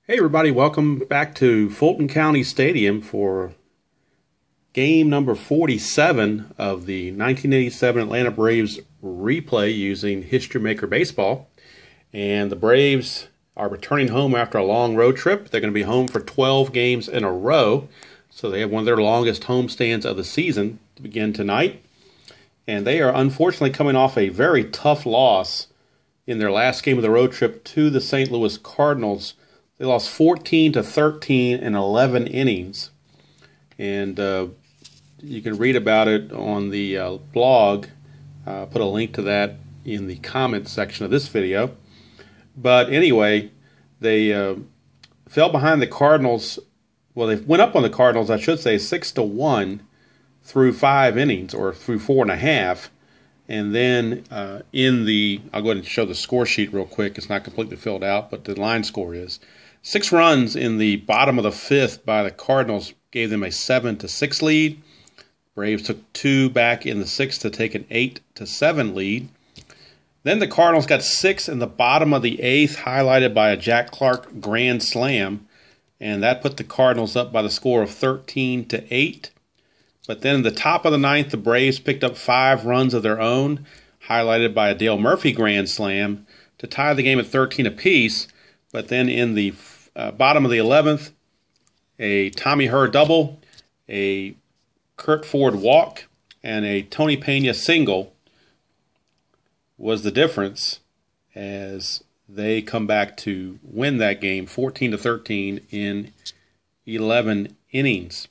Hey everybody, welcome back to Fulton County Stadium for game number 47 of the 1987 Atlanta Braves replay using History Maker Baseball. And the Braves are returning home after a long road trip. They're going to be home for 12 games in a row. So they have one of their longest homestands of the season to begin tonight. And they are unfortunately coming off a very tough loss in their last game of the road trip to the St. Louis Cardinals. They lost 14-13 in 11 innings. And you can read about it on the blog. Put a link to that in the comments section of this video. But anyway, they fell behind the Cardinals. Well, they went up on the Cardinals, I should say, 6-1 through 5 innings, or through 4.5. And then I'll go ahead and show the score sheet real quick. It's not completely filled out, but the line score is 6 runs in the bottom of the 5th by the Cardinals gave them a 7-6 lead. Braves took 2 back in the 6th to take an 8-7 lead. Then the Cardinals got 6 in the bottom of the 8th, highlighted by a Jack Clark grand slam, and that put the Cardinals up by the score of 13-8. But then in the top of the 9th, the Braves picked up 5 runs of their own, highlighted by a Dale Murphy grand slam, to tie the game at 13 apiece. But then in the bottom of the 11th, a Tommy Herr double, a Kurt Ford walk, and a Tony Pena single was the difference as they come back to win that game 14-13 in 11 innings.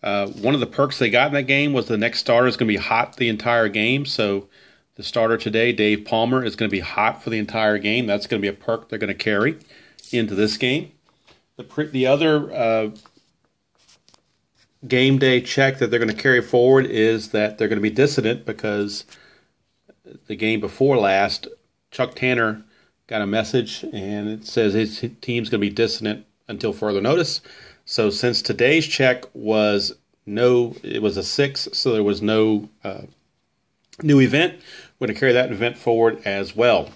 One of the perks they got in that game was the next starter is going to be hot the entire game. So the starter today, Dave Palmer, is going to be hot for the entire game. That's going to be a perk they're going to carry into this game. The other game day check that they're going to carry forward is that they're going to be dissident because the game before last, Chuck Tanner got a message and it says his team's going to be dissident until further notice. So since today's check was it was a 6, so there was no new event, we're going to carry that event forward as well.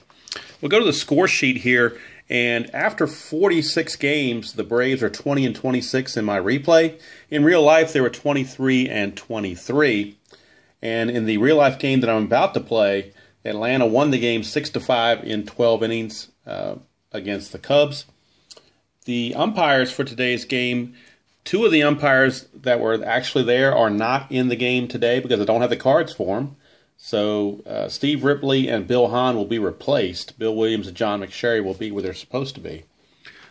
We'll go to the score sheet here, and after 46 games, the Braves are 20-26 in my replay. In real life, they were 23-23. And in the real life game that I'm about to play, Atlanta won the game 6-5 in 12 innings against the Cubs. The umpires for today's game, 2 of the umpires that were actually there are not in the game today because I don't have the cards for them. So Steve Ripley and Bill Hahn will be replaced. Bill Williams and John McSherry will be where they're supposed to be.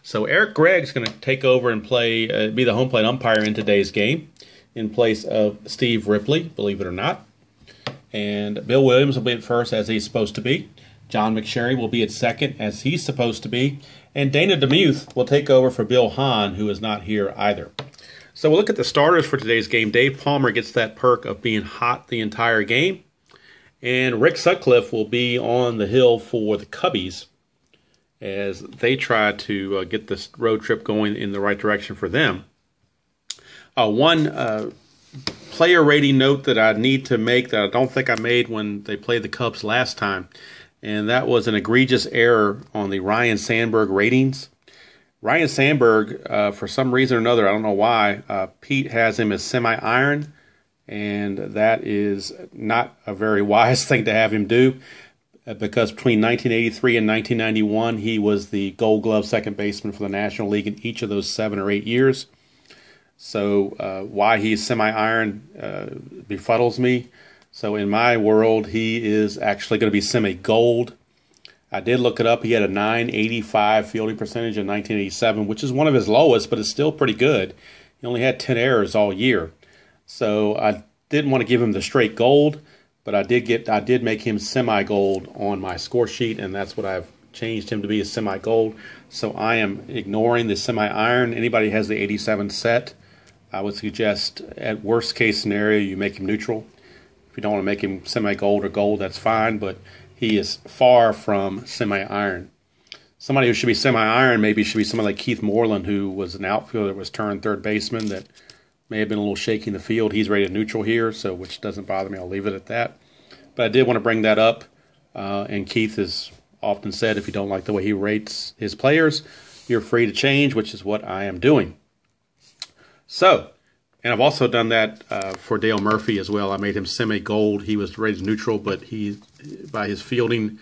So Eric Gregg's going to take over and be the home plate umpire in today's game in place of Steve Ripley, believe it or not. And Bill Williams will be at first as he's supposed to be. John McSherry will be at second as he's supposed to be. And Dana DeMuth will take over for Bill Hahn, who is not here either. So we'll look at the starters for today's game. Dave Palmer gets that perk of being hot the entire game. And Rick Sutcliffe will be on the hill for the Cubbies as they try to get this road trip going in the right direction for them. One player rating note that I need to make that I don't think I made when they played the Cubs last time, and that was an egregious error on the Ryan Sandberg ratings. Ryan Sandberg, for some reason or another, I don't know why, Pete has him as semi-iron, and that is not a very wise thing to have him do because between 1983 and 1991, he was the Gold Glove second baseman for the National League in each of those 7 or 8 years. So why he's semi-iron befuddles me. So in my world, he is actually going to be semi-gold. I did look it up. He had a .985 fielding percentage in 1987, which is one of his lowest, but it's still pretty good. He only had 10 errors all year. So I didn't want to give him the straight gold, but I did make him semi-gold on my score sheet, and that's what I've changed him to be, a semi-gold. So I am ignoring the semi-iron. Anybody has the 87 set, I would suggest at worst case scenario you make him neutral. If you don't want to make him semi-gold or gold, that's fine, but he is far from semi-iron. Somebody who should be semi-iron maybe should be somebody like Keith Moreland, who was an outfielder that was turned third baseman that may have been a little shaky in the field. He's rated neutral here, so which doesn't bother me. I'll leave it at that. But I did want to bring that up, and Keith has often said if you don't like the way he rates his players, you're free to change, which is what I am doing. So, and I've also done that for Dale Murphy as well. I made him semi-gold. He was rated neutral, but he, by his fielding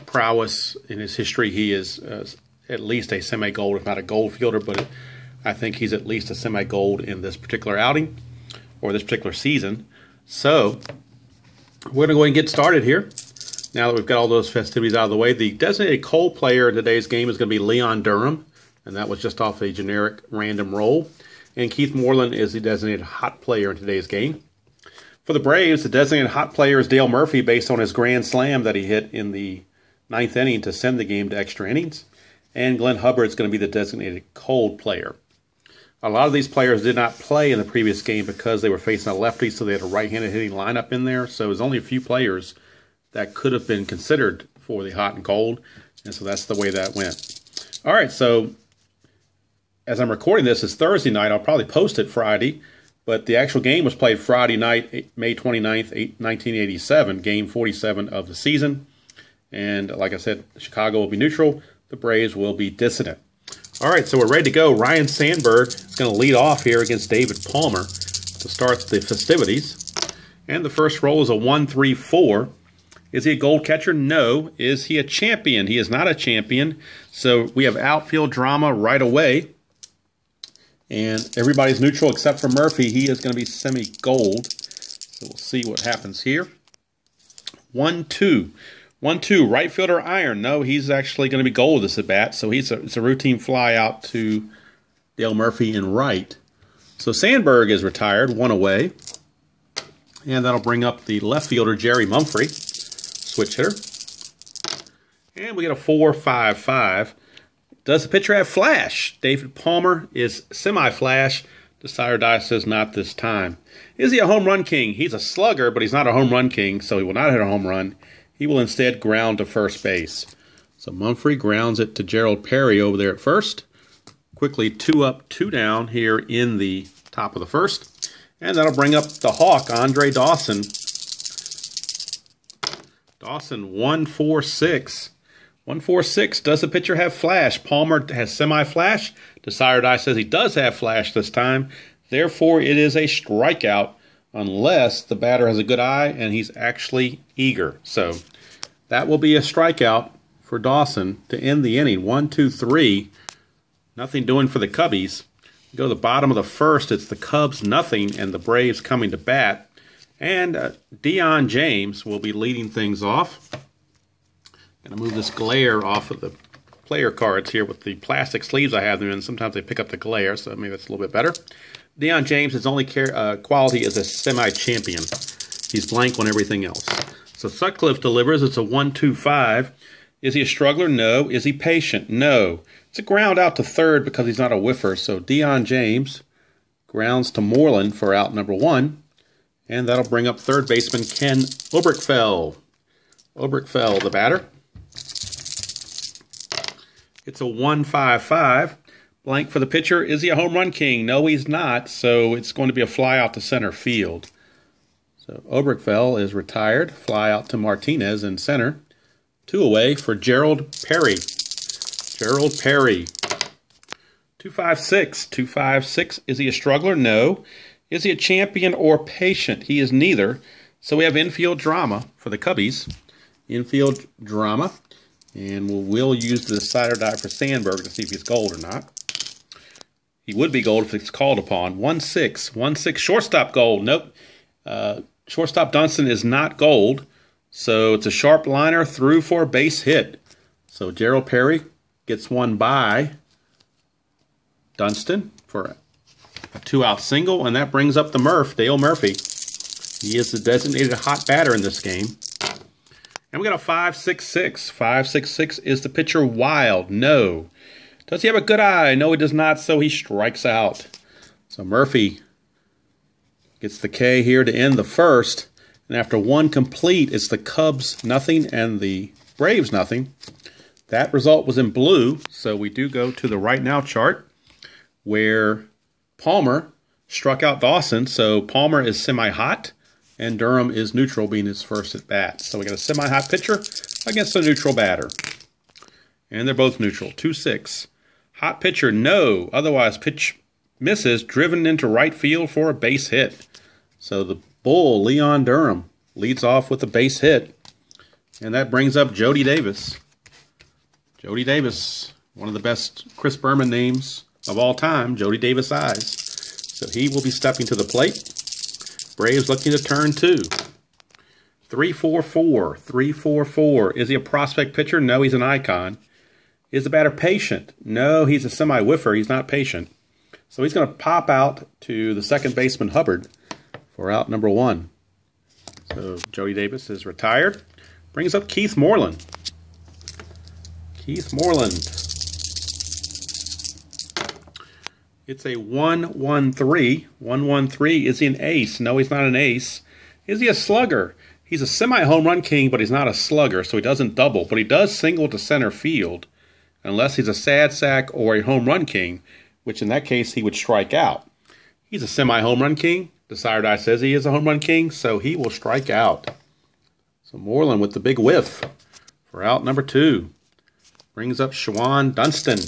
prowess in his history, he is at least a semi-gold, if not a gold fielder, but I think he's at least a semi-gold in this particular outing or this particular season. So we're going to go ahead and get started here. Now that we've got all those festivities out of the way, the designated cold player in today's game is going to be Leon Durham, and that was just off a generic random roll. And Keith Moreland is the designated hot player in today's game. For the Braves, the designated hot player is Dale Murphy based on his grand slam that he hit in the 9th inning to send the game to extra innings. And Glenn Hubbard is going to be the designated cold player. A lot of these players did not play in the previous game because they were facing a lefty, so they had a right-handed hitting lineup in there. So there's only a few players that could have been considered for the hot and cold, and so that's the way that went. All right, so as I'm recording this, it's Thursday night. I'll probably post it Friday, but the actual game was played Friday night, May 29th, 1987, game 47 of the season. And like I said, Chicago will be neutral. The Braves will be dissident. All right, so we're ready to go. Ryan Sandberg is going to lead off here against David Palmer to start the festivities. And the first roll is a 1-3-4. Is he a gold catcher? No. Is he a champion? He is not a champion. So we have outfield drama right away. And everybody's neutral except for Murphy. He is going to be semi-gold. So we'll see what happens here. 1-2. 1-2. Right fielder iron. No, he's actually going to be gold this at bat. So it's a routine fly out to Dale Murphy in right. So Sandberg is retired, one away. And that'll bring up the left fielder, Jerry Mumphrey. Switch hitter. And we get a 4-5-5. Does the pitcher have flash? David Palmer is semi-flash. The sire die says not this time. Is he a home run king? He's a slugger, but he's not a home run king, so he will not hit a home run. He will instead ground to first base. So Mumphrey grounds it to Gerald Perry over there at first. Quickly 2 up, 2 down here in the top of the first. And that'll bring up the Hawk, Andre Dawson. Dawson, 1-4-6. 1-4-6. Does the pitcher have flash? Palmer has semi-flash. The sire die says he does have flash this time. Therefore, it is a strikeout unless the batter has a good eye and he's actually eager. So that will be a strikeout for Dawson to end the inning. 1-2-3. Nothing doing for the Cubbies. Go to the bottom of the first. It's the Cubs nothing and the Braves coming to bat. And Dion James will be leading things off. Going to move this glare off of the player cards here with the plastic sleeves I have them in. Sometimes they pick up the glare, so maybe that's a little bit better. Dion James, his only quality is a semi-champion. He's blank on everything else. So Sutcliffe delivers. It's a 1-2-5. Is he a struggler? No. Is he patient? No. It's a ground out to third because he's not a whiffer. So Dion James grounds to Moreland for out number 1. And that'll bring up third baseman Ken Oberkfell. Oberkfell, the batter. It's a 1-5-5. Blank for the pitcher. Is he a home run king? No, he's not. So it's going to be a fly out to center field. So Oberkfell is retired. Fly out to Martinez in center. 2 away for Gerald Perry. Gerald Perry. 2-5-6. 2-5-6. Is he a struggler? No. Is he a champion or patient? He is neither. So we have infield drama for the Cubbies. Infield drama. And we'll use the decider die for Sandberg to see if he's gold or not. He would be gold if it's called upon. 1-6. 1-6. Shortstop gold. Nope. Shortstop Dunston is not gold. So it's a sharp liner through for a base hit. So Gerald Perry gets one by Dunston for a 2-out single. And that brings up the Murph, Dale Murphy. He is the designated hot batter in this game. And we got a 5-6-6. 5-6-6. Is the pitcher wild? No. Does he have a good eye? No, he does not, so he strikes out. So Murphy gets the K here to end the first. And after 1 complete, it's the Cubs nothing and the Braves nothing. That result was in blue, so we do go to the right now chart where Palmer struck out Dawson. So Palmer is semi-hot. And Durham is neutral, being his first at bat. So we got a semi-hot pitcher against a neutral batter. And they're both neutral. 2-6. Hot pitcher, no. Otherwise, pitch misses, driven into right field for a base hit. So the Bull, Leon Durham, leads off with a base hit. And that brings up Jody Davis. Jody Davis, one of the best Chris Berman names of all time, Jody Davis Eyes. So he will be stepping to the plate. Braves looking to turn 2. 3-4-4. 3-4-4. Is he a prospect pitcher? No, he's an icon. Is the batter patient? No, he's a semi-whiffer. He's not patient. So he's going to pop out to the second baseman, Hubbard, for out number 1. So Jody Davis is retired. Brings up Keith Moreland. Keith Moreland. It's a 1-1-3. 1-1-3. Is he an ace? No, he's not an ace. Is he a slugger? He's a semi-home run king, but he's not a slugger, so he doesn't double. But he does single to center field, unless he's a sad sack or a home run king, which in that case he would strike out. He's a semi-home run king. Desired Eye says he is a home run king, so he will strike out. So Moreland with the big whiff for out number 2. Brings up Shawan Dunston.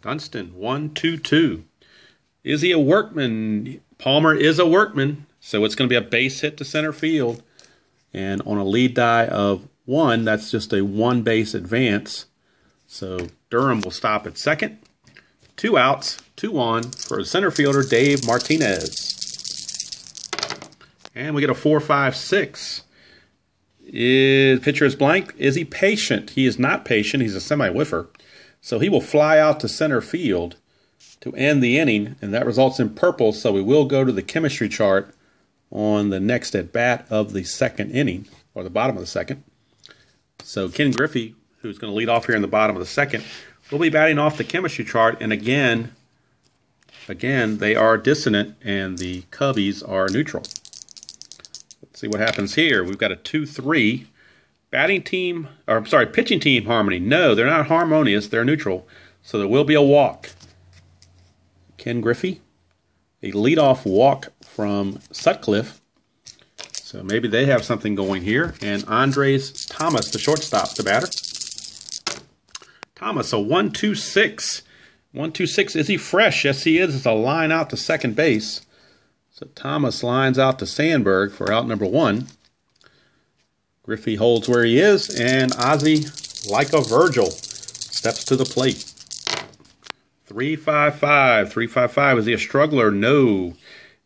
Dunston, 1-2-2. Is he a workman? Palmer is a workman, so it's going to be a base hit to center field. And on a lead die of 1, that's just a 1 base advance. So Durham will stop at second. 2 outs, 2 on for center fielder Dave Martinez. And we get a 4-5-6. Pitcher is blank. Is he patient? He is not patient. He's a semi-whiffer. So he will fly out to center field to end the inning, and that results in purple. So we will go to the chemistry chart on the next at-bat of the second inning, or the bottom of the second. So Ken Griffey, who's going to lead off here in the bottom of the second, will be batting off the chemistry chart. And again, they are dissonant, and the Cubbies are neutral. Let's see what happens here. We've got a 2-3. Pitching team harmony. No, they're not harmonious. They're neutral. So there will be a walk. Ken Griffey, a leadoff walk from Sutcliffe. So maybe they have something going here. And Andres Thomas, the shortstop, the batter. Thomas, a 1-2-6. 1-2-6. Is he fresh? Yes, he is. It's a line out to second base. So Thomas lines out to Sandberg for out number 1. Griffey holds where he is, and Ozzie, like a Virgil, steps to the plate. 3-5-5. 3-5-5. Is he a struggler? No.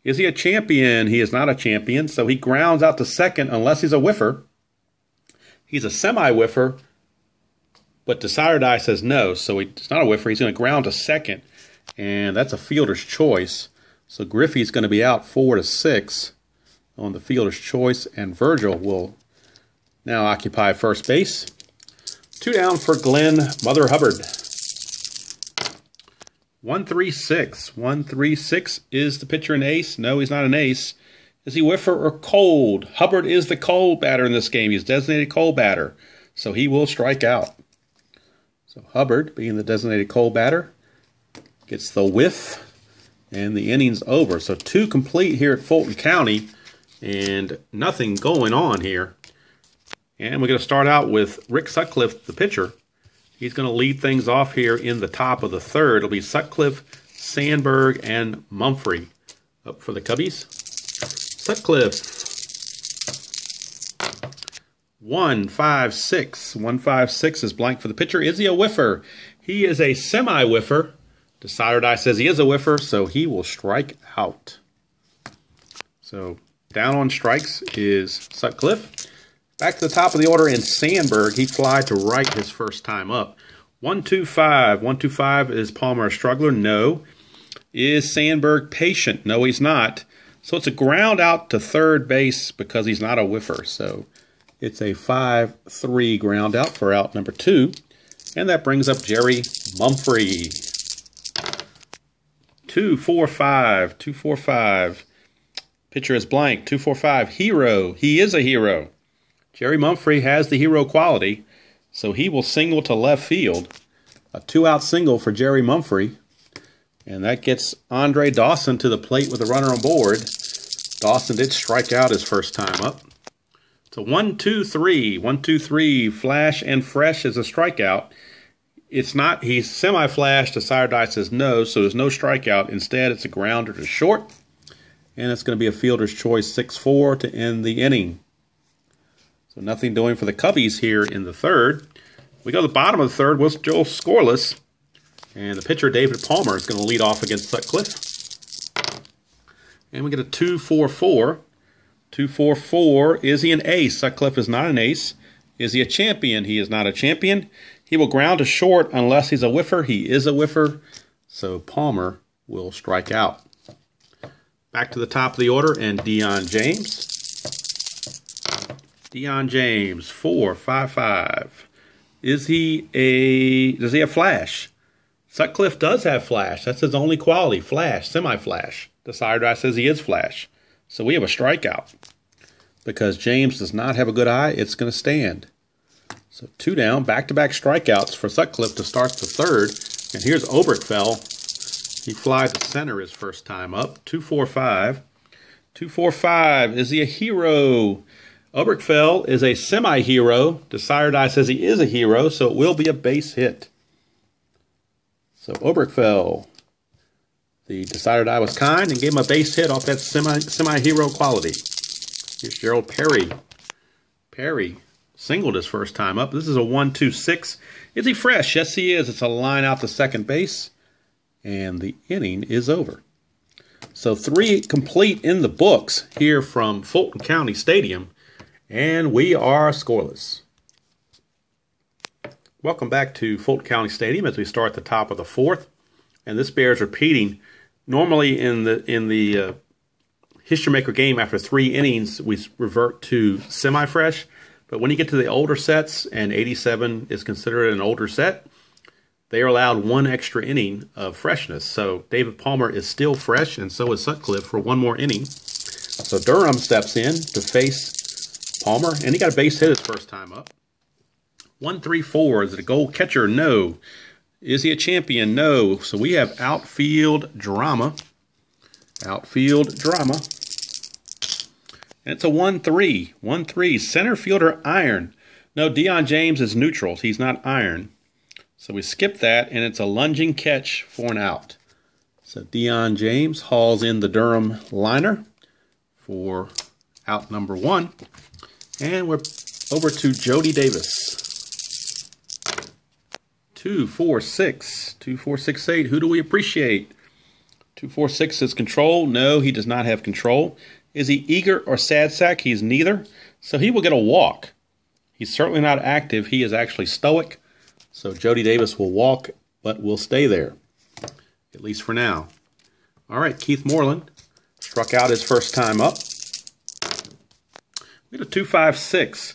Is he a champion? He is not a champion, so he grounds out to second unless he's a whiffer. He's a semi-whiffer, but Desired Eye says no, so he's not a whiffer. He's going to ground to second, and that's a fielder's choice. So Griffey's going to be out 4-6 on the fielder's choice, and Virgil will now occupy first base. 2 down for Glenn Mother Hubbard. 1-3-6. 1-3-6. Is the pitcher an ace? No, he's not an ace. Is he whiffer or cold? Hubbard is the cold batter in this game. He's designated cold batter, so he will strike out. So Hubbard, being the designated cold batter, gets the whiff, and the inning's over. So 2 complete here at Fulton County, and nothing going on here. And we're going to start out with Rick Sutcliffe, the pitcher. He's going to lead things off here in the top of the third. It'll be Sutcliffe, Sandberg, and Mumphrey up for the Cubbies. Sutcliffe. 1-5-6. 1-5-6 is blank for the pitcher. Is he a whiffer? He is a semi-whiffer. Desired Eye says he is a whiffer, so he will strike out. So down on strikes is Sutcliffe. Back to the top of the order in Sandberg. He flied to right his first time up. 1-2-5. 1-2-5. Is Palmer a struggler? No. Is Sandberg patient? No, he's not. So it's a ground out to third base because he's not a whiffer. So it's a 5-3 ground out for out number 2. And that brings up Jerry Mumphrey. 2-4-5. 2-4-5. Pitcher is blank. 2-4-5. Hero. He is a hero. Jerry Mumphrey has the hero quality, so he will single to left field. A 2-out single for Jerry Mumphrey. And that gets Andre Dawson to the plate with a runner on board. Dawson did strike out his first time up. So 1-2-3, 1-2-3, flash and fresh is a strikeout. It's not, he's semi-flashed. The sire die says no, so there's no strikeout. Instead, it's a grounder to short. And it's going to be a fielder's choice 6-4 to end the inning. So nothing doing for the Cubbies here in the third. We go to the bottom of the third, we're still scoreless. And the pitcher, David Palmer, is going to lead off against Sutcliffe. And we get a 2-4-4. 2-4-4. Is he an ace? Sutcliffe is not an ace. Is he a champion? He is not a champion. He will ground to short unless he's a whiffer. He is a whiffer. So Palmer will strike out. Back to the top of the order, and Dion James. Dion James, 4-5-5. Does he have flash? Sutcliffe does have flash. That's his only quality, flash, semi-flash. The sire die says he is flash. So we have a strikeout. Because James does not have a good eye, it's going to stand. So 2 down, back-to-back strikeouts for Sutcliffe to start the third. And here's Oberkfell. He flied to center his first time up. 2-4-5. 2-4-5. Is he a hero? Oberkfell is a semi-hero. The sire die says he is a hero, so it will be a base hit. So Oberkfell, the decider die was kind and gave him a base hit off that semi-hero quality. Here's Gerald Perry. Perry singled his first time up. This is a 1-2-6. Is he fresh? Yes, he is. It's a line out to second base. And the inning is over. So 3 complete in the books here from Fulton County Stadium. And we are scoreless. Welcome back to Fulton County Stadium as we start the top of the fourth. And this bears repeating. Normally in the History Maker game, after 3 innings, we revert to semi-fresh. But when you get to the older sets, and 87 is considered an older set, they are allowed 1 extra inning of freshness. So David Palmer is still fresh, and so is Sutcliffe for 1 more inning. So Durham steps in to face Palmer, and he got a base hit his first time up. 1-3-4. Is it a goal catcher? No. Is he a champion? No. So we have outfield drama. Outfield drama. And it's a 1-3. 1-3. Center fielder iron. No, Dion James is neutral. He's not iron. So we skip that, and it's a lunging catch for an out. So Dion James hauls in the Durham liner for out number 1. And we're over to Jody Davis. 2-4-6. 2-4-6-8. Who do we appreciate? 2-4-6 is control. No, he does not have control. Is he eager or sad sack? He's neither. So he will get a walk. He's certainly not active. He is actually stoic. So Jody Davis will walk, but will stay there, at least for now. All right, Keith Moreland struck out his first time up. We had a 2-5-6.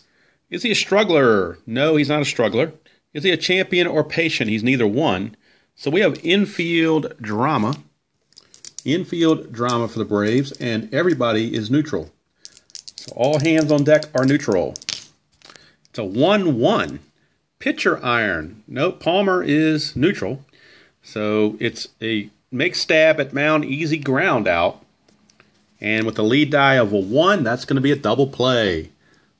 Is he a struggler? No, he's not a struggler. Is he a champion or patient? He's neither one. So we have infield drama. Infield drama for the Braves, and everybody is neutral. So all hands on deck are neutral. It's a 1-1. Pitcher iron. No, Palmer is neutral. So it's a make stab at mound, easy ground out. And with the lead die of a 1, that's going to be a double play.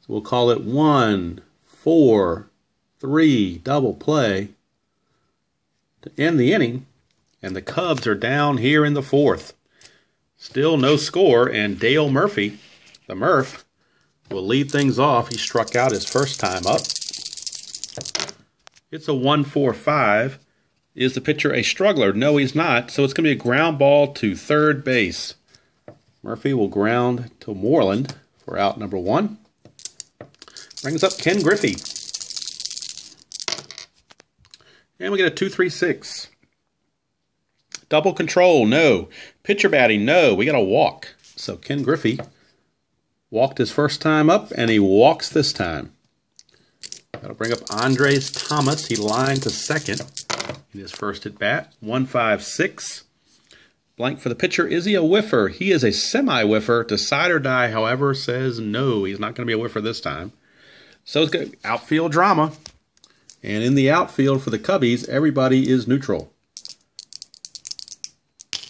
So we'll call it 1-4-3 double play to end the inning. And the Cubs are down here in the 4th. Still no score, and Dale Murphy, the Murph, will lead things off. He struck out his first time up. It's a 1-4-5. Is the pitcher a struggler? No, he's not. So it's going to be a ground ball to third base. Murphy will ground to Moreland for out number 1. Brings up Ken Griffey. And we get a 2-3-6. Double control, no. Pitcher batting, no. We got a walk. So Ken Griffey walked his first time up, and he walks this time. That'll bring up Andres Thomas. He lined to second in his first at bat. 1-5-6. Blank for the pitcher. Is he a whiffer? He is a semi-whiffer. Decider die, however, says no. He's not going to be a whiffer this time. So it's good. Outfield drama. And in the outfield for the Cubbies, everybody is neutral.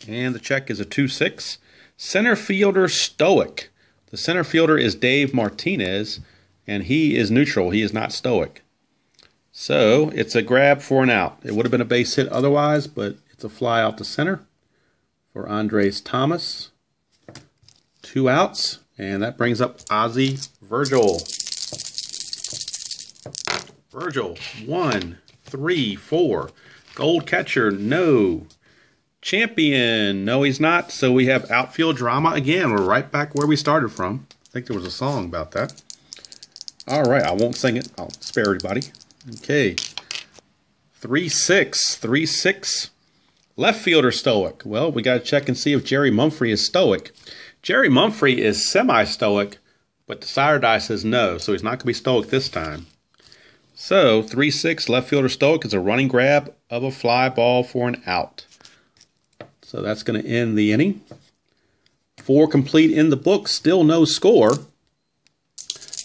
And the check is a 2-6. Center fielder stoic. The center fielder is Dave Martinez. and he is neutral. He is not stoic. So it's a grab for an out. It would have been a base hit otherwise, but it's a fly out to center for Andres Thomas. 2 outs, and that brings up Ozzie Virgil. Virgil, 1, 3, 4. Gold catcher, no. Champion, no he's not. So we have outfield drama again. We're right back where we started from. I think there was a song about that. All right, I won't sing it. I'll spare everybody. Okay. 3-6, 3-6. Left fielder stoic. Well, we got to check and see if Jerry Mumphrey is stoic. Jerry Mumphrey is semi-stoic, but the sire die says no, so he's not going to be stoic this time. So 3-6 left fielder stoic is a running grab of a fly ball for an out. So that's going to end the inning. 4 complete in the book, still no score.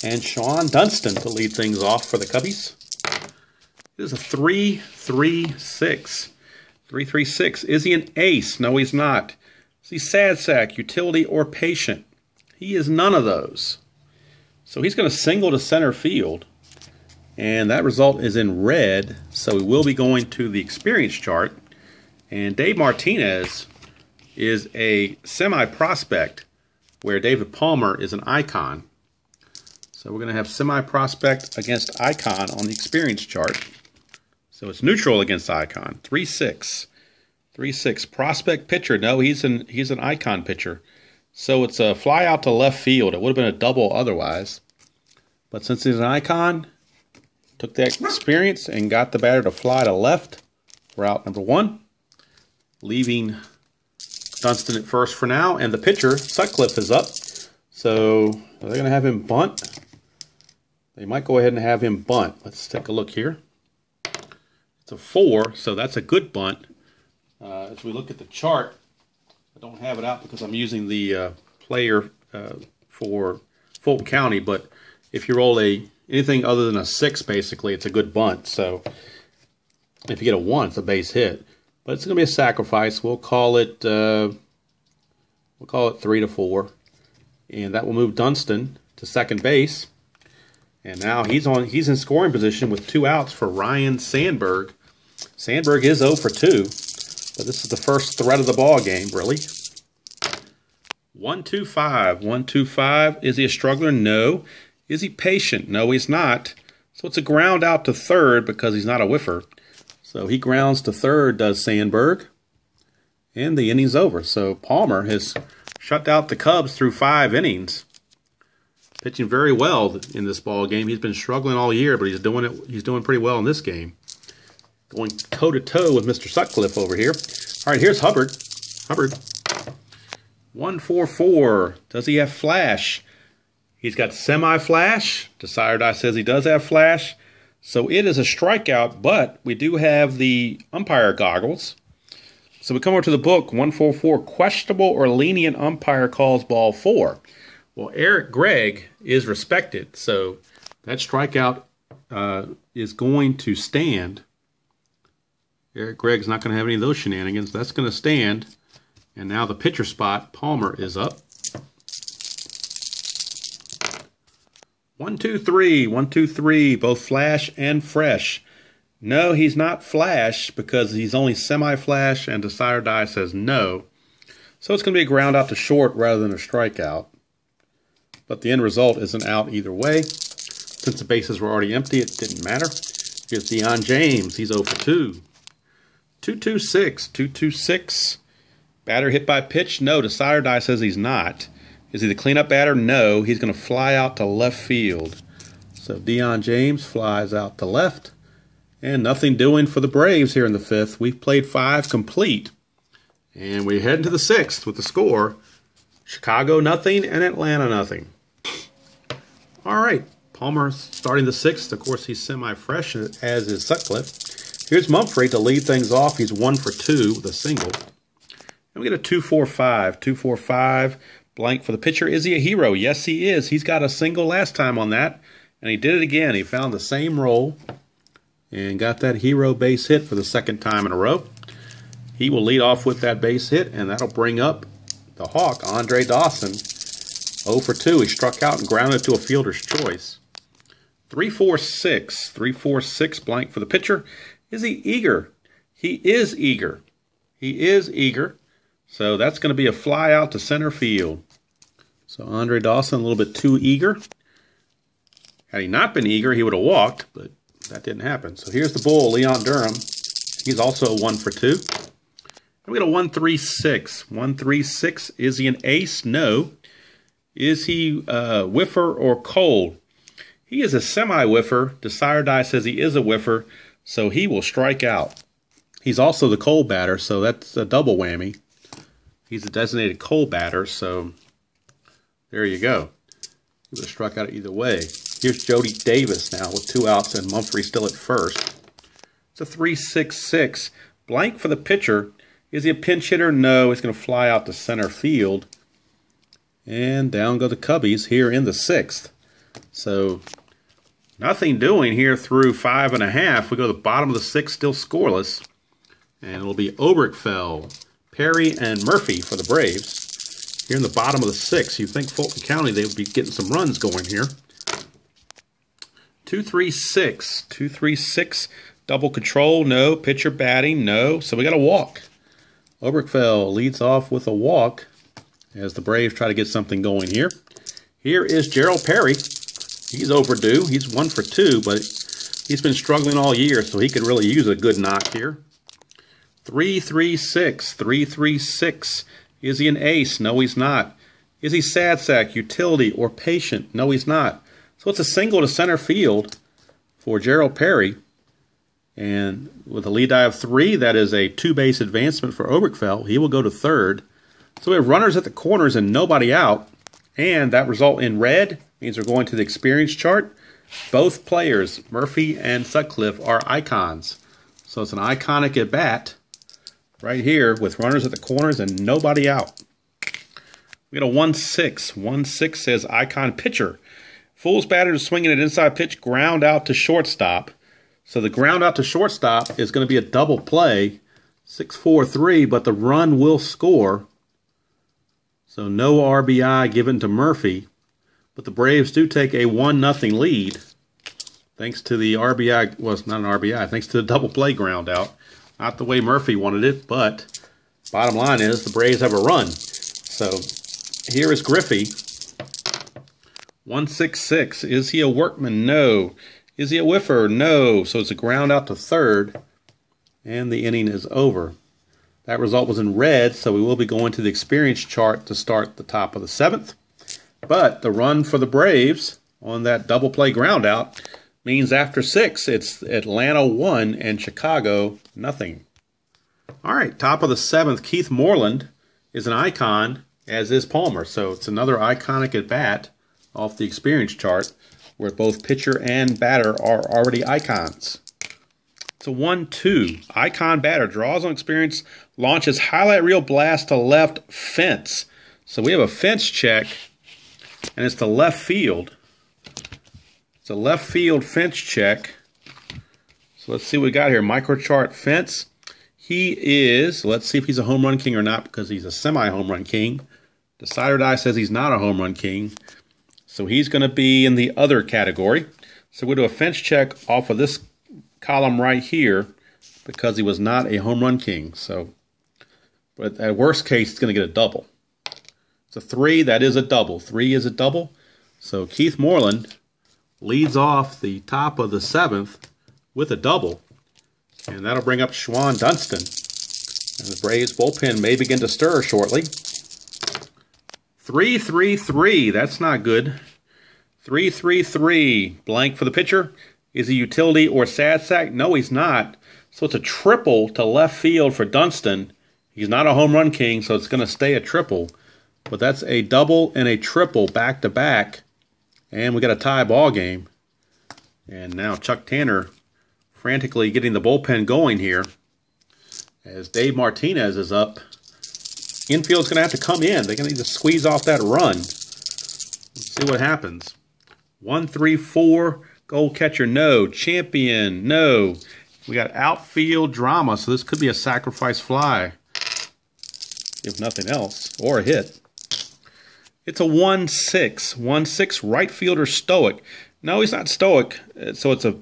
And Sean Dunston to lead things off for the Cubbies. It is a 3-3-6. 3-3-6. Is he an ace? No, he's not. Is he sad sack, utility, or patient? He is none of those. So he's going to single to center field. And that result is in red. So we will be going to the experience chart. And Dave Martinez is a semi-prospect where David Palmer is an icon. So we're going to have semi-prospect against icon on the experience chart. So it's neutral against icon. 3-6. 3-6. Prospect pitcher. No, he's an icon pitcher. So it's a fly out to left field. It would have been a double otherwise. But since he's an icon, took that experience and got the batter to fly to left for out number 1. Leaving Dunston at first for now. And the pitcher, Sutcliffe, is up. So are they going to have him bunt? They might go ahead and have him bunt. Let's take a look here. It's a 4, so that's a good bunt. As we look at the chart, I don't have it out because I'm using the player for Fulton County, but if you roll anything other than a 6, basically, it's a good bunt. So if you get a 1, it's a base hit. But it's going to be a sacrifice. We'll call it 3-4, and that will move Dunston to second base. And now he's in scoring position with 2 outs for Ryan Sandberg. Sandberg is 0 for 2, but this is the first threat of the ball game, really. 1-2-5. 1-2-5. Is he a struggler? No. Is he patient? No, he's not. So it's a ground out to third because he's not a whiffer. So he grounds to third, does Sandberg. And the inning's over. So Palmer has shut out the Cubs through 5 innings. Pitching very well in this ball game. He's been struggling all year, but he's doing pretty well in this game. Going toe-to-toe with Mr. Sutcliffe over here. All right, here's Hubbard. Hubbard. 1-4-4. Does he have flash? He's got semi-flash. The sire die says he does have flash. So it is a strikeout, but we do have the umpire goggles. So we come over to the book, 1-4-4. Questionable or lenient umpire calls ball 4. Well, Eric Gregg is respected, so that strikeout is going to stand. Eric Gregg's not going to have any of those shenanigans. That's going to stand. And now the pitcher spot, Palmer, is up. 1-2-3, 1-2-3, both flash and fresh. No, he's not flash because he's only semi-flash, and the sire die says no. So it's going to be a ground out to short rather than a strikeout. But the end result is an out either way. Since the bases were already empty, it didn't matter. Here's Deion James. He's 0 for 2. 2-2-6. 2-2-6. Batter hit by pitch? No. The sire die says he's not. Is he the cleanup batter? No. He's going to fly out to left field. So Deion James flies out to left. And nothing doing for the Braves here in the 5th. We've played 5 complete. And we head into the 6th with the score. Chicago nothing and Atlanta nothing. All right, Palmer starting the 6th. Of course, he's semi-fresh, as is Sutcliffe. Here's Mumphrey to lead things off. He's 1 for 2 with a single. And we get a 2-4-5. 2-4-5. Blank for the pitcher. Is he a hero? Yes, he is. He's got a single last time on that, and he did it again. He found the same roll and got that hero base hit for the 2nd time in a row. He will lead off with that base hit, and that'll bring up the Hawk, Andre Dawson, 0 for 2. He struck out and grounded to a fielder's choice. 3-4-6. 3-4-6 blank for the pitcher. Is he eager? He is eager. He is eager. So that's going to be a fly out to center field. So Andre Dawson a little bit too eager. Had he not been eager, he would have walked, but that didn't happen. So here's the bull, Leon Durham. He's also a 1-for-2. And we got a 1-3-6. 1-3-6. Is he an ace? No. Is he whiffer or cold? He is a semi-whiffer. Desire Die says he is a whiffer, so he will strike out. He's also the cold batter, so that's a double whammy. He's a designated cold batter, so there you go. He would have struck out either way. Here's Jody Davis now with 2 outs and Mumphrey still at first. It's a 3-6-6. Blank for the pitcher. Is he a pinch hitter? No. He's going to fly out to center field. And down go the Cubbies here in the 6th. So nothing doing here through 5.5. We go to the bottom of the 6th, still scoreless. And it'll be Oberkfell, Perry, and Murphy for the Braves. Here in the bottom of the 6th, you'd think Fulton County, they would be getting some runs going here. 2-3-6. 2-3-6. Double control, no. Pitcher batting, no. So we got a walk. Oberkfell leads off with a walk as the Braves try to get something going here. Here is Gerald Perry. He's overdue. He's 1-for-2, but he's been struggling all year, so he could really use a good knock here. 3-3-6. 3-3-6. Is he an ace? No, he's not. Is he sad sack, utility, or patient? No, he's not. So it's a single to center field for Gerald Perry. And with a lead die of 3, that is a 2-base advancement for Oberkfell. He will go to third. So we have runners at the corners and nobody out. And that result in red means we're going to the experience chart. Both players, Murphy and Sutcliffe, are icons. So it's an iconic at bat right here with runners at the corners and nobody out. We got a 1-6. 1-6 says icon pitcher. Fool's batter is swinging an inside pitch, ground out to shortstop. So the ground out to shortstop is going to be a double play, 6-4-3, but the run will score. So no RBI given to Murphy, but the Braves do take a 1-0 lead thanks to the RBI, well, it's not an RBI, thanks to the double play ground out. Not the way Murphy wanted it, but bottom line is the Braves have a run. So here is Griffey. 1-6-6. Is he a workman? No. Is he a whiffer? No. So it's a ground out to third, and the inning is over. That result was in red, so we will be going to the experience chart to start the top of the 7th. But the run for the Braves on that double play ground out means after 6, it's Atlanta 1 and Chicago nothing. All right, top of the 7th, Keith Moreland is an icon, as is Palmer. So it's another iconic at bat off the experience chart, where both pitcher and batter are already icons. It's a 1-2. Icon batter draws on experience, launches highlight reel blast to left fence. So we have a fence check, and it's to left field. It's a left field fence check. So let's see what we got here. Microchart fence. He is, let's see if he's a home run king or not, because he's a semi-home run king. Decider Die says he's not a home run king. So he's going to be in the other category. So we'll do a fence check off of this column right here because he was not a home run king. So, but at worst case, he's going to get a double. It's a 3. That is a double. 3 is a double. So Keith Moreland leads off the top of the 7th with a double. And that'll bring up Schwan Dunston. And the Braves bullpen may begin to stir shortly. 3-3-3. That's not good. 3-3-3. Blank for the pitcher. Is he utility or sad sack? No, he's not. So it's a triple to left field for Dunston. He's not a home run king, so it's going to stay a triple. But that's a double and a triple back to back. And we got a tie ball game. And now Chuck Tanner frantically getting the bullpen going here as Dave Martinez is up. Infield's going to have to come in. They're going to need to squeeze off that run. Let's see what happens. 1-3-4. Goal catcher, no. Champion, no. We got outfield drama, so this could be a sacrifice fly, if nothing else, or a hit. It's a 1-6. 1-6, right fielder Stoic. No, he's not stoic. So it's a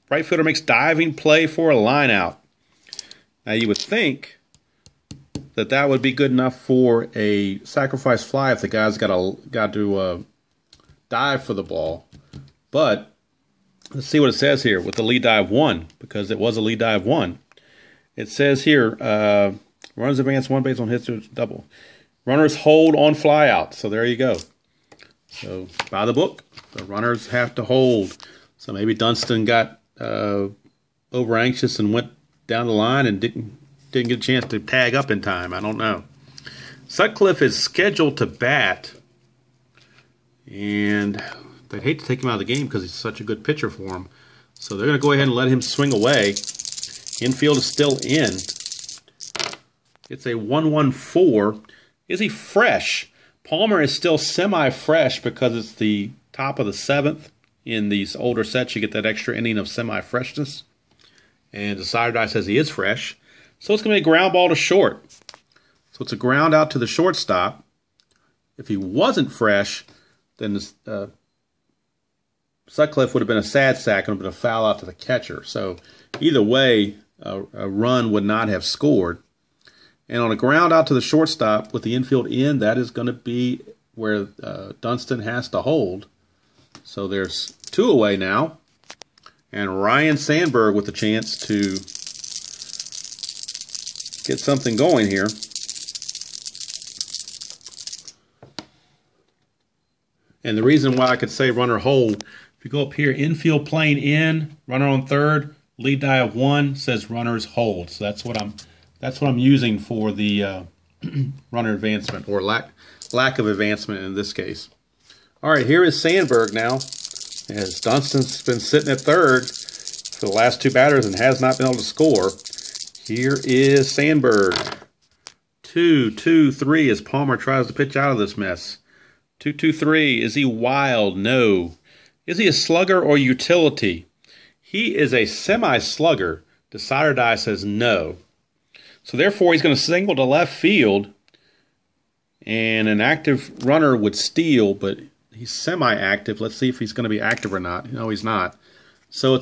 right fielder makes diving play for a line out. Now you would think that that would be good enough for a sacrifice fly if the guy's got to dive for the ball. But let's see what it says here with the lead dive 1, because it was a lead dive 1. It says here, runners advance 1 base on hits to double. Runners hold on fly out. So there you go. So by the book, the runners have to hold. So maybe Dunston got over anxious and went down the line and didn't get a chance to tag up in time. I don't know. Sutcliffe is scheduled to bat, and they'd hate to take him out of the game because he's such a good pitcher for him. So they're going to go ahead and let him swing away. Infield is still in. It's a 1-1-4. Is he fresh? Palmer is still semi-fresh because it's the top of the 7th. In these older sets, you get that extra inning of semi-freshness. And the side die says he is fresh. So it's going to be a ground ball to short. So it's a ground out to the shortstop. If he wasn't fresh, then Sutcliffe would have been a sad sack and would have been a foul out to the catcher. So either way, a run would not have scored. And on a ground out to the shortstop with the infield in, that is going to be where Dunston has to hold. So there's 2 away now. And Ryan Sandberg with the chance to get something going here. And the reason why I could say runner hold, if you go up here, infield plane in, runner on third, lead dive 1 says runners hold. So that's what I'm using for the runner advancement, or lack of advancement in this case. All right, here is Sandberg now, as Dunston's been sitting at third for the last 2 batters and has not been able to score. Here is Sandberg. 2-2-3 as Palmer tries to pitch out of this mess. 2-2-3. Is he wild? No. Is he a slugger or utility? He is a semi-slugger. Decider die says no. So therefore, he's going to single to left field, and an active runner would steal, but he's semi-active. Let's see if he's going to be active or not. No, he's not. So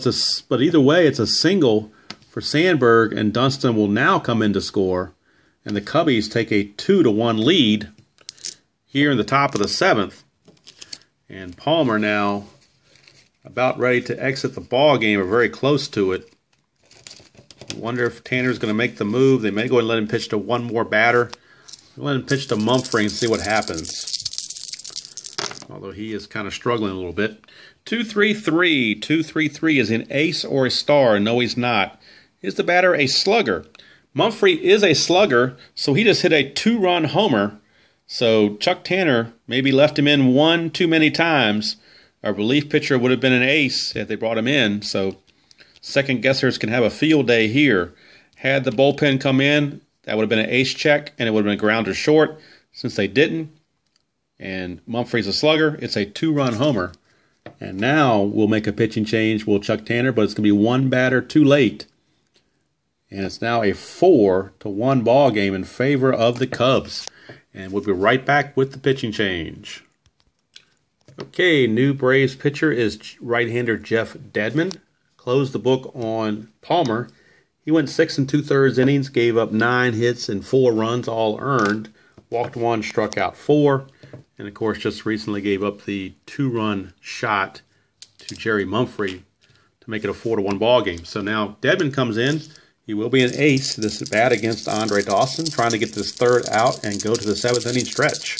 but either way, it's a single for Sandberg, and Dunston will now come in to score, and the Cubbies take a 2-1 lead here in the top of the 7th. And Palmer now about ready to exit the ball game, or very close to it. I wonder if Tanner's going to make the move. They may go and let him pitch to one more batter. Let him pitch to Mumphrey and see what happens. Although he is kind of struggling a little bit. 2-3-3. 2-3-3 is an ace or a star. No, he's not. Is the batter a slugger? Mumphrey is a slugger, so he just hit a 2-run homer. So Chuck Tanner maybe left him in one too many times. A relief pitcher would have been an ace if they brought him in. So second guessers can have a field day here. Had the bullpen come in, that would have been an ace check, and it would have been a grounder short. Since they didn't, and Mumphrey's a slugger, it's a 2-run homer. And now we'll make a pitching change. We'll Chuck Tanner, but it's going to be one batter too late. And it's now a 4-1 ball game in favor of the Cubs. And we'll be right back with the pitching change. Okay, new Braves pitcher is right-hander Jeff Dedman. Closed the book on Palmer. He went 6 2/3 innings, gave up 9 hits and 4 runs, all earned. Walked 1, struck out 4. And, of course, just recently gave up the 2-run shot to Jerry Mumphrey to make it a 4-1 ball game. So now Dedman comes in. He will be an ace this at bat against Andre Dawson, trying to get this third out and go to the 7th inning stretch.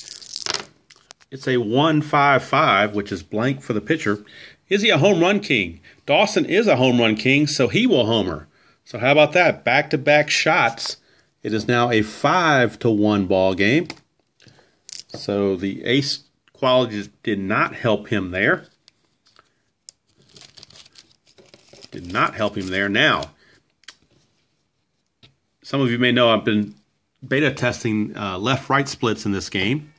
It's a 1-5-5, which is blank for the pitcher. Is he a home run king? Dawson is a home run king, so he will homer. So how about that? Back-to-back shots. It is now a 5-1 ball game. So the ace qualities did not help him there. Did not help him there. Now, some of you may know I've been beta testing left-right splits in this game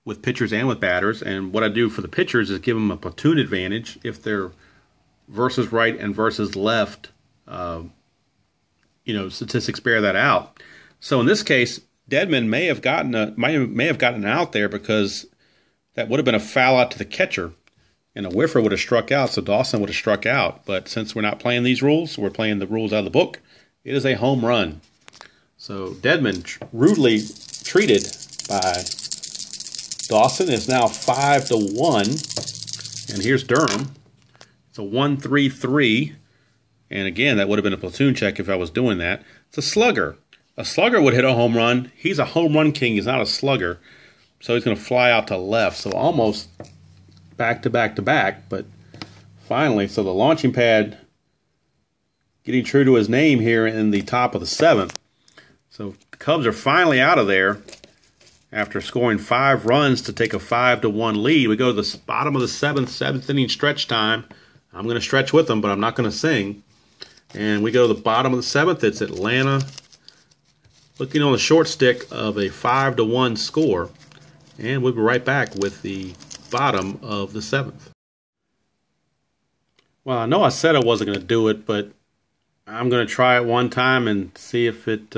with pitchers and with batters. And what I do for the pitchers is give them a platoon advantage if they're versus right and versus left. Statistics bear that out. So in this case, Dedman may have gotten out there because that would have been a foul out to the catcher. and a whiffer would have struck out, so Dawson would have struck out. But since we're not playing these rules, we're playing the rules out of the book, it is a home run. So Dedmon, rudely treated by Dawson, is now 5-1. And here's Durham. It's a 1-3-3. And again, that would have been a platoon check if I was doing that. It's a slugger. A slugger would hit a home run. He's a home run king. He's not a slugger. So he's going to fly out to left. So almost back to back to back. But finally, so the launching pad getting true to his name here in the top of the 7th. So the Cubs are finally out of there after scoring 5 runs to take a 5-1 lead. We go to the bottom of the 7th inning stretch time. I'm going to stretch with them, but I'm not going to sing. And we go to the bottom of the 7th. It's Atlanta looking on the short stick of a 5-1 score. And we'll be right back with the bottom of the 7th. Well, I know I said I wasn't going to do it, but I'm going to try it one time and see if it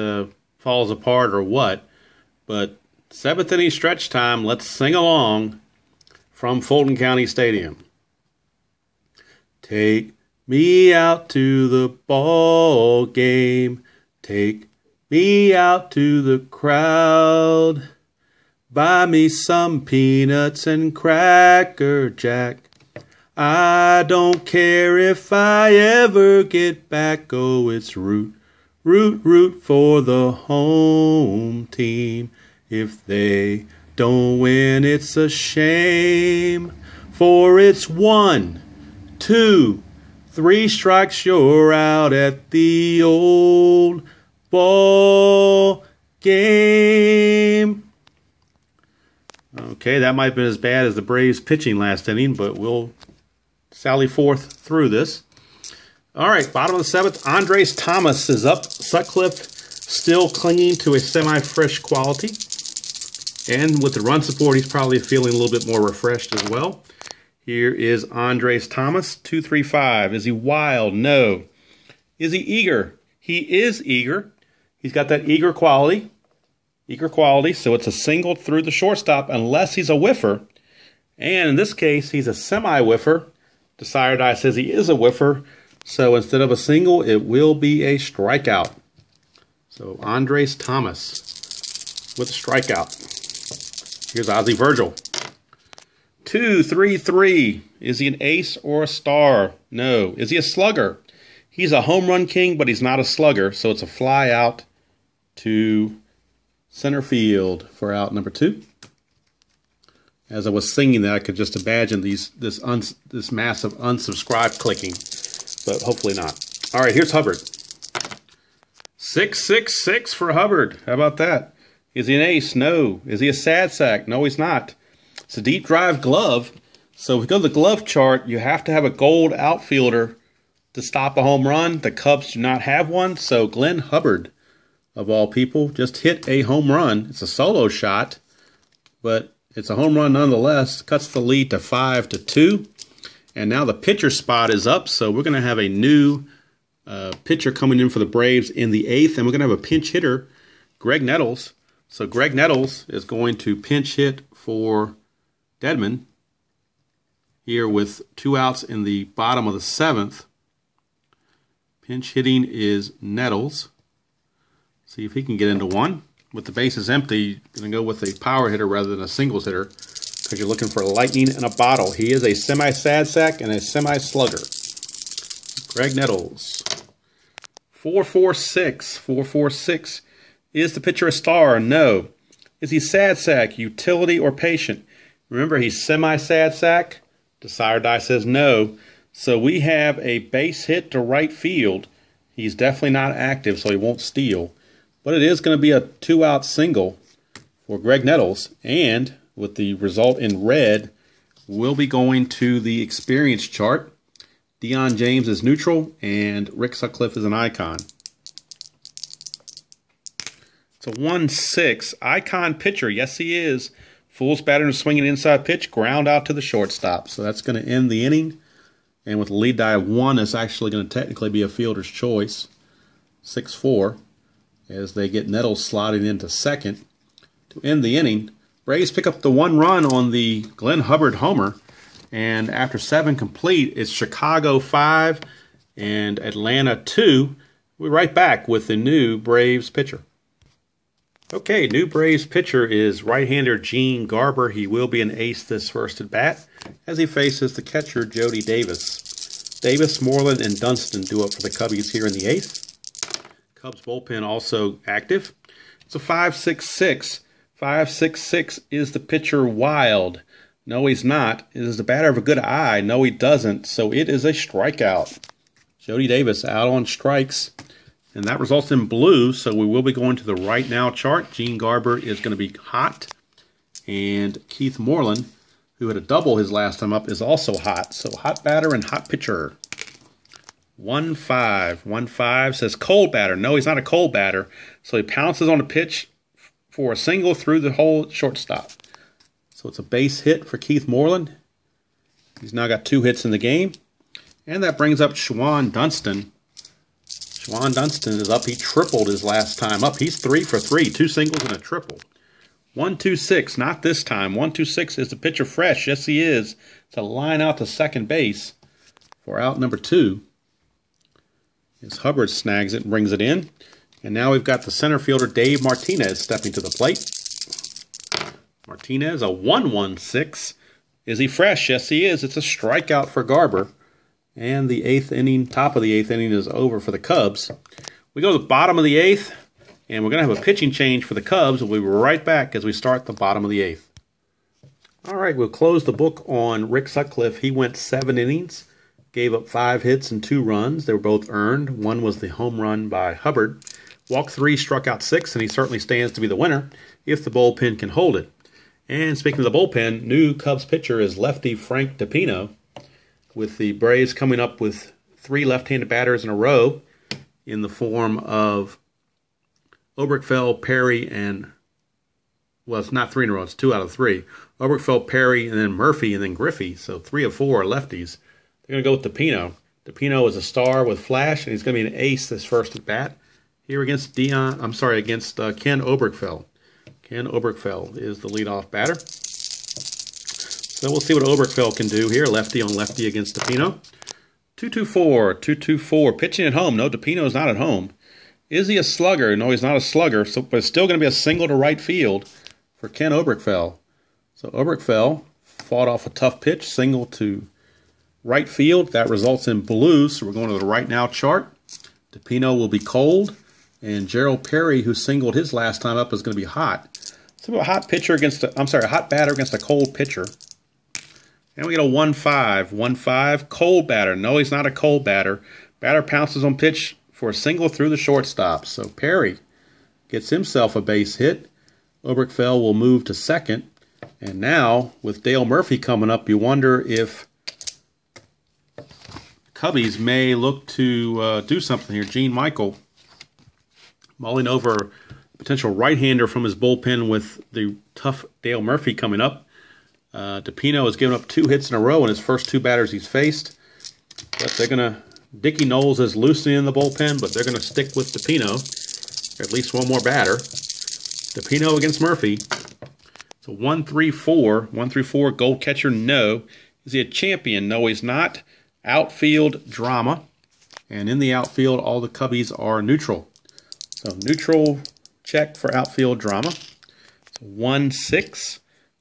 falls apart or what. But 7th inning stretch time, let's sing along from Fulton County Stadium. Take me out to the ball game. Take me out to the crowd. Buy me some peanuts and Cracker Jack. I don't care if I ever get back. Oh, it's root, root, root for the home team. If they don't win, it's a shame. For it's 1, 2, 3 strikes, you're out at the old ball game. Okay, that might have been as bad as the Braves pitching last inning, but we'll sally forth through this. All right, bottom of the 7th, Andres Thomas is up. Sutcliffe still clinging to a semi-fresh quality. And with the run support, he's probably feeling a little bit more refreshed as well. Here is Andres Thomas, 2-3-5. Is he wild? No. Is he eager? He is eager. He's got that eager quality. So it's a single through the shortstop unless he's a whiffer. And in this case, he's a semi-whiffer. Desire Die says he is a whiffer. So instead of a single, it will be a strikeout. So Andres Thomas with a strikeout. Here's Ozzie Virgil. 2-3-3. Is he an ace or a star? No. Is he a slugger? He's a home run king, but he's not a slugger. So it's a fly out to center field for out number 2. As I was singing that, I could just imagine this massive unsubscribe clicking, but hopefully not. All right, here's Hubbard. 6-6-6 for Hubbard. How about that? Is he an ace? No. Is he a sad sack? No, he's not. It's a deep drive glove. So if we go to the glove chart, you have to have a gold outfielder to stop a home run. The Cubs do not have one, so Glenn Hubbard, of all people, just hit a home run. It's a solo shot, but it's a home run nonetheless. Cuts the lead to 5-2. And now the pitcher spot is up, so we're going to have a new pitcher coming in for the Braves in the 8th, and we're going to have a pinch hitter, Greg Nettles. So Greg Nettles is going to pinch hit for Dedmon here with 2 outs in the bottom of the 7th. Pinch hitting is Nettles. See if he can get into one. With the bases empty, you're going to go with a power hitter rather than a singles hitter because you're looking for lightning in a bottle. He is a semi-sad sack and a semi-slugger. Greg Nettles. 4-4-6. 4-4-6. Is the pitcher a star? No. Is he sad sack, utility, or patient? Remember, he's semi-sad sack. Desire Die says no. So we have a base hit to right field. He's definitely not active, so he won't steal. But it is going to be a 2-out single for Greg Nettles. And with the result in red, we'll be going to the experience chart. Deion James is neutral, and Rick Sutcliffe is an icon. It's a 1-6. Icon pitcher. Yes, he is. Fool's pattern swinging inside pitch, ground out to the shortstop. So that's going to end the inning. And with the lead die of 1, it's actually going to technically be a fielder's choice. 6-4. As they get Nettles slotting into second. To end the inning, Braves pick up the 1 run on the Glenn Hubbard homer. And after 7 complete, it's Chicago 5 and Atlanta 2. We're right back with the new Braves pitcher. Okay, new Braves pitcher is right-hander Gene Garber. He will be an ace this first at bat as he faces the catcher Jody Davis. Davis, Moreland, and Dunston do up for the Cubbies here in the 8th. Cubs bullpen also active. It's a 5-6-6. 5-6-6 is the pitcher Wild. No, he's not. Is the batter of a good eye? No, he doesn't. So it is a strikeout. Jody Davis out on strikes. And that results in blue, so we will be going to the right now chart. Gene Garber is going to be hot. And Keith Moreland, who had a double his last time up, is also hot. So hot batter and hot pitcher. 1-5. 1-5 says cold batter. No, he's not a cold batter. So he pounces on the pitch for a single through the hole shortstop. So it's a base hit for Keith Moreland. He's now got 2 hits in the game. And that brings up Shawon Dunston. Shawon Dunston is up. He tripled his last time up. He's 3 for 3, 2 singles and a triple. 1-2-6, not this time. 1-2-6 is the pitcher fresh. Yes, he is. It's a line out to second base for out number 2. As Hubbard snags it and brings it in. And now we've got the center fielder Dave Martinez stepping to the plate. Martinez, a 1-1-6. Is he fresh? Yes, he is. It's a strikeout for Garber. And the 8th inning, top of the 8th inning is over for the Cubs. We go to the bottom of the 8th, and we're going to have a pitching change for the Cubs. We'll be right back as we start the bottom of the 8th. All right, we'll close the book on Rick Sutcliffe. He went 7 innings, gave up 5 hits and 2 runs. They were both earned. One was the home run by Hubbard. Walked 3, struck out 6, and he certainly stands to be the winner if the bullpen can hold it. And speaking of the bullpen, new Cubs pitcher is lefty Frank DiPino, with the Braves coming up with 3 left-handed batters in a row in the form of Oberkfell, Perry, and, well, it's not 3 in a row, it's 2 out of 3. Oberkfell, Perry, and then Murphy, and then Griffey. So 3 of 4 are lefties. They're going to go with DiPino. DiPino is a star with flash, and he's going to be an ace this first at bat here against Ken Oberkfell. Ken Oberkfell is the leadoff batter. So we'll see what Oberkfell can do here. Lefty on lefty against DiPino. 2-2-4. 2-2-4. Pitching at home. No, DiPino is not at home. Is he a slugger? No, he's not a slugger. So, but it's still going to be a single to right field for Ken Oberkfell. So Oberkfell fought off a tough pitch. Single to right field. That results in blue. So we're going to the right now chart. DiPino will be cold. And Gerald Perry, who singled his last time up, is going to be hot. So a hot pitcher against a hot batter against a cold pitcher. And we get a 1-5. 1-5, cold batter. No, he's not a cold batter. Batter pounces on pitch for a single through the shortstop. So Perry gets himself a base hit. Oberkfell will move to second. And now, with Dale Murphy coming up, you wonder if Cubbies may look to do something here. Gene Michael mulling over a potential right-hander from his bullpen with the tough Dale Murphy coming up. DiPino has given up 2 hits in a row in his first 2 batters he's faced. But they're going to... Dickie Knowles is loosening in the bullpen, but they're going to stick with DiPino. At least one more batter. DiPino against Murphy. It's a 1-3-4. 1-3-4, goal catcher, no. Is he a champion? No, he's not. Outfield drama. And in the outfield, all the Cubbies are neutral. So neutral check for outfield drama. It's 1-6.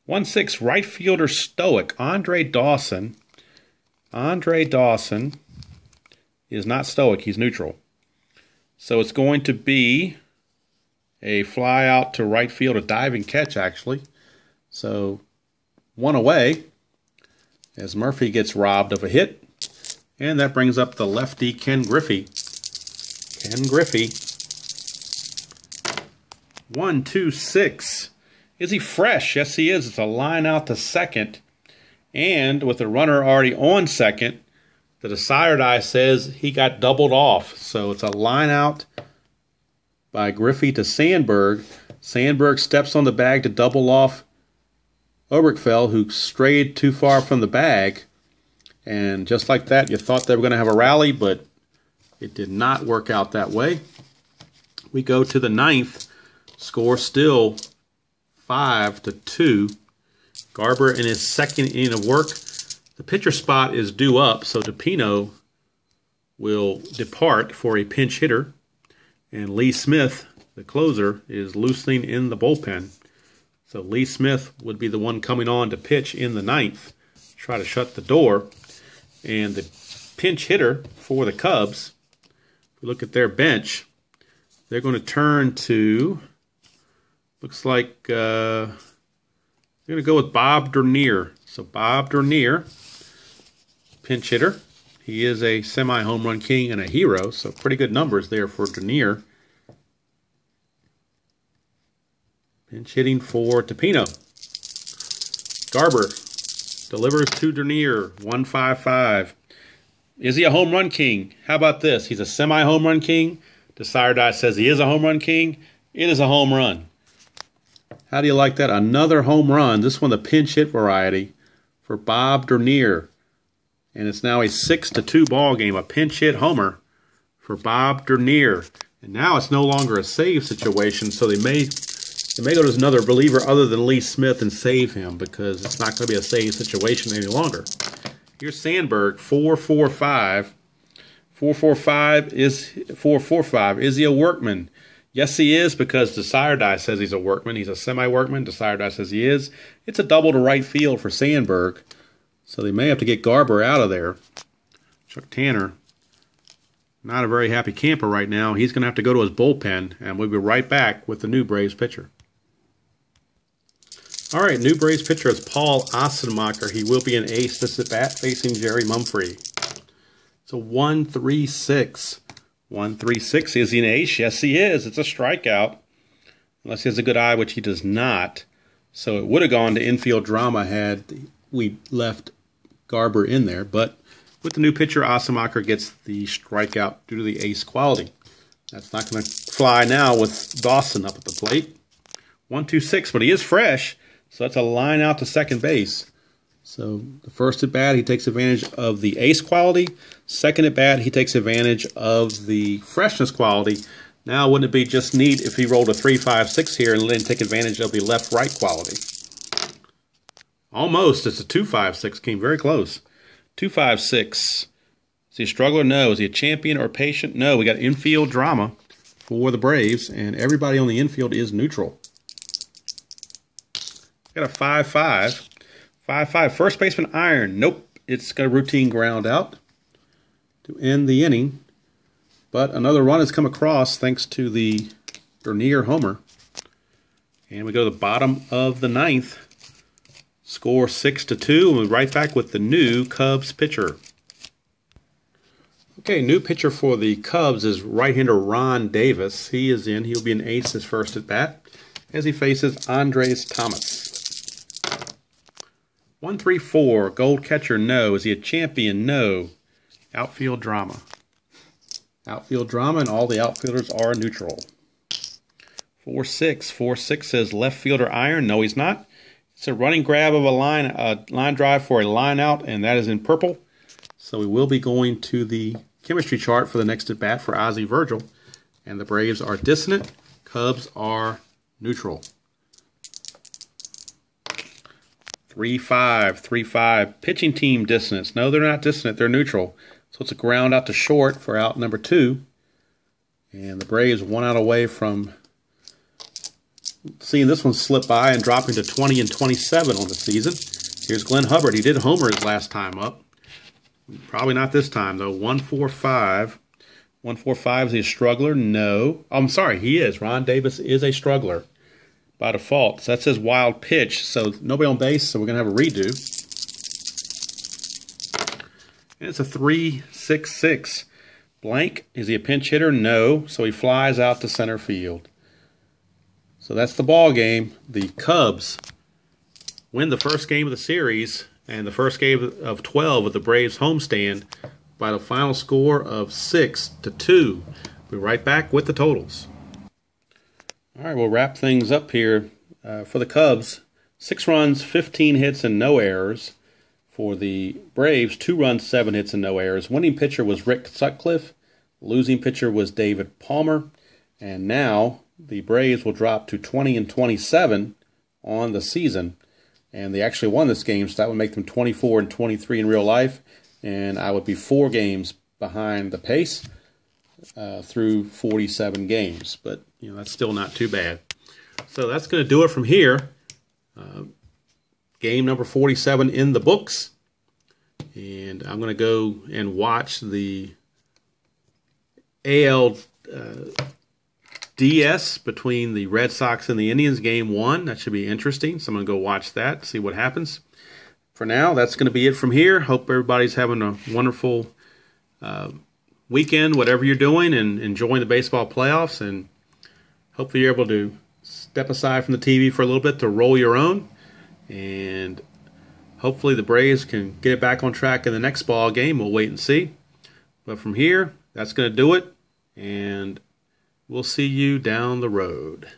1-6, right fielder stoic, Andre Dawson. Andre Dawson is not stoic, he's neutral. So it's going to be a fly out to right field, a diving catch actually. So 1 away as Murphy gets robbed of a hit. And that brings up the lefty Ken Griffey. Ken Griffey. 1-2-6. Is he fresh? Yes, he is. It's a line out to second. And with the runner already on second, the desired eye says he got doubled off. So it's a line out by Griffey to Sandberg. Sandberg steps on the bag to double off Oberkfell, who strayed too far from the bag. And just like that, you thought they were going to have a rally, but it did not work out that way. We go to the 9th. Score still 5-2. Garber in his second inning of work The pitcher spot is due up, so DePino will depart for a pinch hitter, and Lee Smith, the closer, is loosening in the bullpen. So Lee Smith would be the one coming on to pitch in the ninth, try to shut the door. And the pinch hitter for the Cubs, if we look at their bench, they're going to turn to, looks like they're going to go with Bob Dernier. So Bob Dernier, pinch hitter. He is a semi-home run king and a hero, so pretty good numbers there for Dernier. Pinch hitting for DePino. Garber delivers to Dernier, 1-5-5. Is he a home run king? How about this? He's a semi-home run king. Desire Dice says he is a home run king. It is a home run. How do you like that? Another home run. This one the pinch hit variety for Bob Dernier. And it's now a 6-2 ball game. A pinch hit homer for Bob Dernier. And now it's no longer a save situation, so they may go to another reliever other than Lee Smith and save him because it's not going to be a save situation any longer. Here's Sandberg, 4-4-5. 4-4-5 is 4-4-5. Is he a workman? Yes, he is, because Desire Dice says he's a workman. He's a semi-workman. Desire Dice says he is. It's a double to right field for Sandberg, so they may have to get Garber out of there. Chuck Tanner, not a very happy camper right now. He's going to have to go to his bullpen, and we'll be right back with the new Braves pitcher. All right, new Braves pitcher is Paul Assenmacher. He will be an ace this at bat facing Jerry Mumphrey. So 1-3-6. 1-3-6. Is he an ace? Yes, he is. It's a strikeout. Unless he has a good eye, which he does not. So it would have gone to infield drama had we left Garber in there. But with the new pitcher, Assenmacher gets the strikeout due to the ace quality. That's not going to fly now with Dawson up at the plate. 1-2-6, but he is fresh. So that's a line out to second base. So the first at bat, he takes advantage of the ace quality. Second at bat, he takes advantage of the freshness quality. Now, wouldn't it be just neat if he rolled a 3-5-6 here and then take advantage of the left-right quality? Almost. It's a 2-5-6. Came very close. 2-5-6. Is he a struggler? No. Is he a champion or patient? No. We got infield drama for the Braves, and everybody on the infield is neutral. Got a 5-5. 5-5. First baseman iron. Nope. It's got a routine ground out to end the inning. But another run has come across thanks to the Dernier homer. And we go to the bottom of the ninth. Score 6-2. And we're right back with the new Cubs pitcher. Okay, new pitcher for the Cubs is right-hander Ron Davis. He is in. He'll be an ace his first at bat as he faces Andres Thomas. 1-3-4. Gold catcher, no. Is he a champion? No. Outfield drama. Outfield drama, and all the outfielders are neutral. 4-6. 4-6 says left fielder iron. No, he's not. It's a running grab of a line drive for a line out, and that is in purple. So we will be going to the chemistry chart for the next at bat for Ozzie Virgil. And the Braves are dissonant. Cubs are neutral. 3-5, 3-5. Pitching team dissonance. No, they're not dissonant. They're neutral. So it's a ground out to short for out number 2. And the Braves 1 out away from seeing this one slip by and dropping to 20-27 on the season. Here's Glenn Hubbard. He did homer his last time up. Probably not this time, though. 1-4-5. 1-4-5. Is he a struggler? No. Oh, I'm sorry. He is. Ron Davis is a struggler by default. So that says wild pitch. So nobody on base, so we're going to have a redo. And it's a 3-6-6. Blank. Is he a pinch hitter? No. So he flies out to center field. So that's the ball game. The Cubs win the first game of the series and the first game of 12 of the Braves homestand by the final score of 6-2. We'll be right back with the totals. All right, we'll wrap things up here for the Cubs. 6 runs, 15 hits, and no errors. For the Braves, 2 runs, 7 hits, and no errors. Winning pitcher was Rick Sutcliffe. Losing pitcher was David Palmer. And now the Braves will drop to 20-27 on the season. and they actually won this game, so that would make them 24-23 in real life, and I would be 4 games behind the pace through 47 games. But that's still not too bad. So that's going to do it from here. Game number 47 in the books, and I'm going to go and watch the ALDS between the Red Sox and the Indians, game 1. That should be interesting. So I'm going to go watch that, see what happens. For now, that's going to be it from here. Hope everybody's having a wonderful weekend, whatever you're doing, and enjoying the baseball playoffs. And hopefully you're able to step aside from the TV for a little bit to roll your own. And hopefully the Braves can get it back on track in the next ball game. We'll wait and see. But from here, that's going to do it. And we'll see you down the road.